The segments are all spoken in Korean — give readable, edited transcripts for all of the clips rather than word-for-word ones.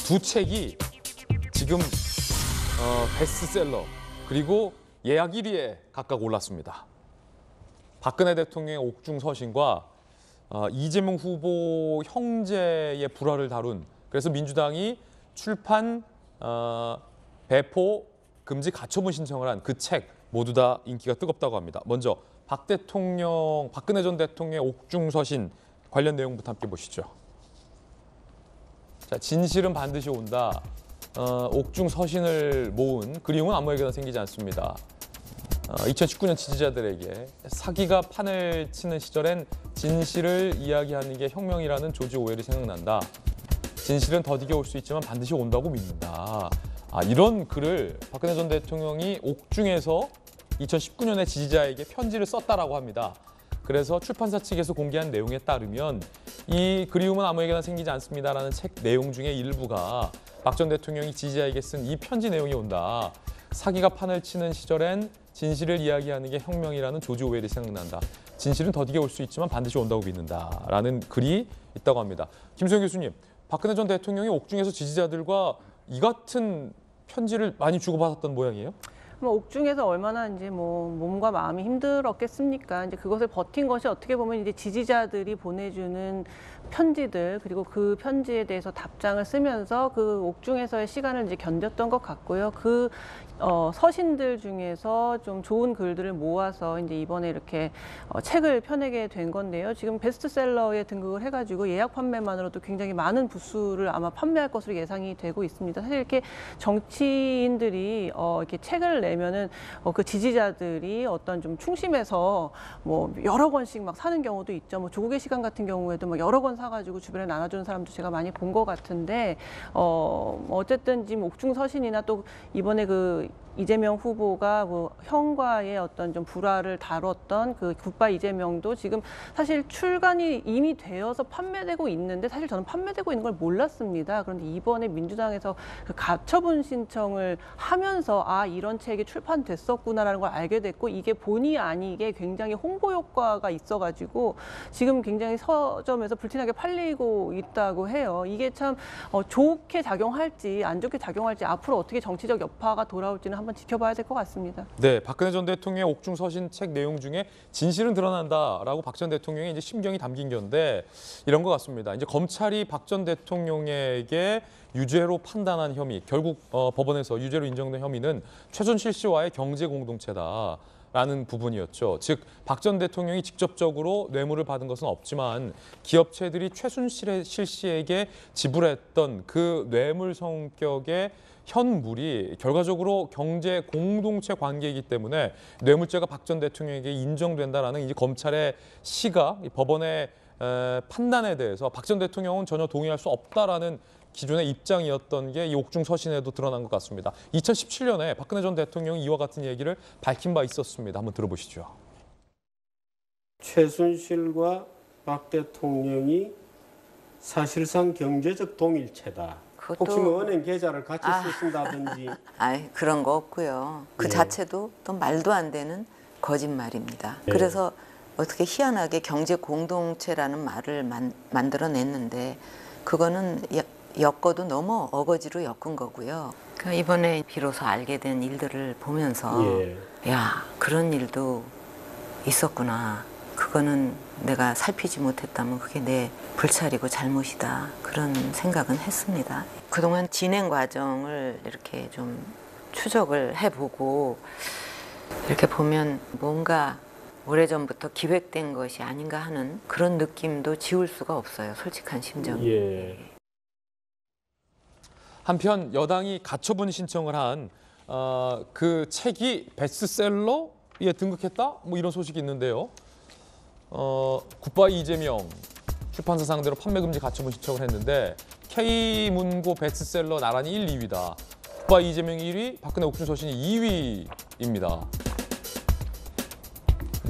두 책이 지금 베스트셀러 그리고 예약 1위에 각각 올랐습니다. 박근혜 대통령의 옥중서신과 이재명 후보 형제의 불화를 다룬, 그래서 민주당이 출판 배포 금지 가처분 신청을 한 그 책 모두 다 인기가 뜨겁다고 합니다. 먼저 박근혜 전 대통령의 옥중서신 관련 내용부터 함께 보시죠. 자, 진실은 반드시 온다. 옥중서신을 모은 그리움은 아무에게나 생기지 않습니다. 2019년 지지자들에게 사기가 판을 치는 시절엔 진실을 이야기하는 게 혁명이라는 조지 오웰이 생각난다. 진실은 더디게 올 수 있지만 반드시 온다고 믿는다. 이런 글을 박근혜 전 대통령이 옥중에서 2019년에 지지자에게 편지를 썼다라고 합니다. 그래서 출판사 측에서 공개한 내용에 따르면 이 그리움은 아무에게나 생기지 않습니다라는 책 내용 중에 일부가 박 전 대통령이 지지자에게 쓴 이 편지 내용이 온다. 사기가 판을 치는 시절엔 진실을 이야기하는 게 혁명이라는 조지 오웰이 생각난다. 진실은 더디게 올 수 있지만 반드시 온다고 믿는다라는 글이 있다고 합니다. 김소영 교수님, 박근혜 전 대통령이 옥중에서 지지자들과 이 같은 편지를 많이 주고받았던 모양이에요? 옥중에서 얼마나 이제 몸과 마음이 힘들었겠습니까? 이제 그것을 버틴 것이 어떻게 보면 이제 지지자들이 보내주는 편지들, 그리고 그 편지에 대해서 답장을 쓰면서 그 옥중에서의 시간을 이제 견뎠던 것 같고요. 그 서신들 중에서 좀 좋은 글들을 모아서 이제 이번에 이렇게 책을 펴내게 된 건데요. 지금 베스트셀러에 등극을 해가지고 예약 판매만으로도 굉장히 많은 부수를 아마 판매할 것으로 예상이 되고 있습니다. 사실 이렇게 정치인들이 이렇게 책을 내면은 그 지지자들이 어떤 좀 충심해서 여러 권씩 막 사는 경우도 있죠. 조국의 시간 같은 경우에도 여러 권 사가지고 주변에 나눠주는 사람도 제가 많이 본 것 같은데 어쨌든 지금 옥중서신이나 또 이번에 그 이재명 후보가 형과의 어떤 좀 불화를 다뤘던 그 굿바이 이재명도 지금 사실 출간이 이미 되어서 판매되고 있는데 사실 저는 판매되고 있는 걸 몰랐습니다. 그런데 이번에 민주당에서 그 가처분 신청을 하면서 이런 책이 출판됐었구나라는 걸 알게 됐고, 이게 본의 아니게 굉장히 홍보 효과가 있어가지고 지금 굉장히 서점에서 불티나게 팔리고 있다고 해요. 이게 참 좋게 작용할지 안 좋게 작용할지 앞으로 어떻게 정치적 여파가 돌아올지는 한번 지켜봐야 될 것 같습니다. 네, 박근혜 전 대통령의 옥중서신 책 내용 중에 진실은 드러난다라고 박 전 대통령의 이제 심경이 담긴 건데 이런 것 같습니다. 이제 검찰이 박 전 대통령에게 유죄로 판단한 혐의, 결국 법원에서 유죄로 인정된 혐의는 최순실 씨와의 경제 공동체다. 라는 부분이었죠. 즉, 박 전 대통령이 직접적으로 뇌물을 받은 것은 없지만 기업체들이 최순실 씨에게 지불했던 그 뇌물 성격의 현물이 결과적으로 경제 공동체 관계이기 때문에 뇌물죄가 박 전 대통령에게 인정된다라는 이제 검찰의 시각, 법원의 판단에 대해서 박 전 대통령은 전혀 동의할 수 없다라는 기존의 입장이었던 게 이 옥중서신에도 드러난 것 같습니다. 2017년에 박근혜 전 대통령이 이와 같은 얘기를 밝힌 바 있었습니다. 한번 들어보시죠. 최순실과 박 대통령이 사실상 경제적 동일체다. 혹시 은행 계좌를 같이 쓰신다든지. 그런 거 없고요. 그 자체도 또 말도 안 되는 거짓말입니다. 그래서 어떻게 희한하게 경제 공동체라는 말을 만들어냈는데 그거는 엮어도 너무 어거지로 엮은 거고요. 그러니까 이번에 비로소 알게 된 일들을 보면서 야, 그런 일도 있었구나. 그거는 내가 살피지 못했다면 그게 내 불찰이고 잘못이다. 그런 생각은 했습니다. 그동안 진행 과정을 이렇게 좀 추적을 해보고 이렇게 보면 뭔가 오래전부터 기획된 것이 아닌가 하는 그런 느낌도 지울 수가 없어요. 솔직한 심정이. 한편 여당이 가처분 신청을 한 그 책이 베스트셀러에 등극했다? 이런 소식이 있는데요. 굿바이 이재명 출판사 상대로 판매 금지 가처분 신청을 했는데 K문고 베스트셀러 나란히 1, 2위다. 굿바이 이재명이 1위, 박근혜 옥중서신이 2위입니다.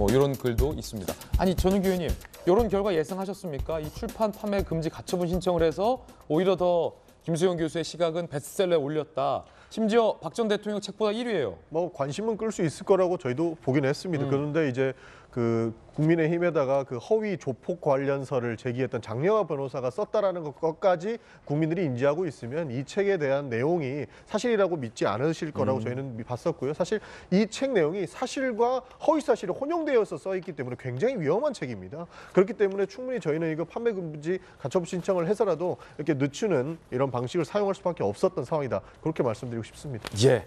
이런 글도 있습니다. 아니, 전은규 의원님, 이런 결과 예상하셨습니까? 이 출판 판매 금지 가처분 신청을 해서 오히려 더 김수영 교수의 시각은 베스트셀러에 올렸다. 심지어 박 전 대통령 책보다 1위예요. 관심은 끌 수 있을 거라고 저희도 보긴 했습니다. 그런데 이제 그 국민의힘에다가 그 허위 조폭 관련서를 제기했던 장려화 변호사가 썼다라는 것까지 국민들이 인지하고 있으면 이 책에 대한 내용이 사실이라고 믿지 않으실 거라고 저희는 봤었고요. 사실 이 책 내용이 사실과 허위 사실이 혼용되어서 써 있기 때문에 굉장히 위험한 책입니다. 그렇기 때문에 충분히 저희는 이거 판매 금지 가처분 신청을 해서라도 이렇게 늦추는 이런 방식을 사용할 수밖에 없었던 상황이다. 그렇게 말씀드리고 싶습니다. 예.